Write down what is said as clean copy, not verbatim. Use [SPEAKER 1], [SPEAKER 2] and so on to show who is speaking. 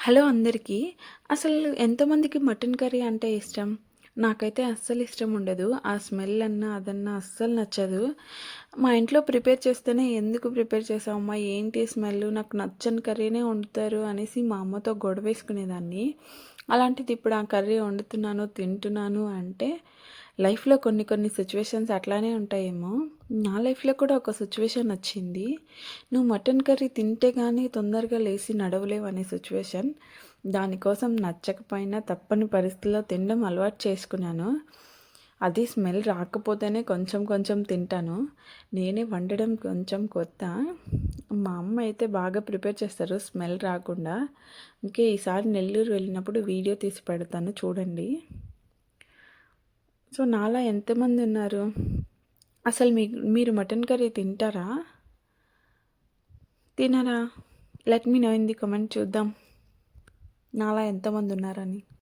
[SPEAKER 1] Hello అందరికీ. అసలు ఎంతమందికి మటన్ కర్రీ అంటే ఇష్టం? నాకైతే అస్సలు ఇష్టం ఉండదు. ఆ స్మెల్ అన్నా, అదన్నా అస్సలు నచ్చదు. మా ఇంట్లో ప్రిపేర్ చేస్తేనే "ఎందుకు ప్రిపేర్ చేసావమ్మా? ఏంటి స్మెల్లు? నాకు నచ్చని కర్రీనే వండుతారు" అనేసి మా అమ్మతో గొడవేసుకునేదాన్ని. అలాంటిది ఇప్పుడు ఆ కర్రీ వండుతున్నాను, తింటున్నాను అంటే లైఫ్‌లో కొన్ని కొన్ని సిట్యుయేషన్స్ అట్లానే ఉంటాయేమో. నా లైఫ్‌లో కూడా ఒక సిట్యుయేషన్ వచ్చింది. నువ్వు మటన్ కర్రీ తింటే గానీ తొందరగా లేసి నడవలేవు అనే సిట్యుయేషన్. దానికోసం నచ్చకపోయినా తప్పని పరిస్థితిలో తినడం అలవాటు చేసుకున్నాను. అది స్మెల్ రాకపోతేనే కొంచెం కొంచెం తింటాను. నేనే వండడం కొంచెం కొత్త. మా అమ్మ అయితే బాగా ప్రిపేర్ చేస్తారు స్మెల్ రాకుండా. ఇంకే ఈసారి నెల్లూరు వెళ్ళినప్పుడు వీడియో తీసి పెడతాను చూడండి. సో, నాలా ఎంతమందున్నారు? అసలు మీరు మటన్ కర్రీ తింటారా? తినరా? Let me know in the comment చూద్దాం. నాలా ఎంతమందున్నారని.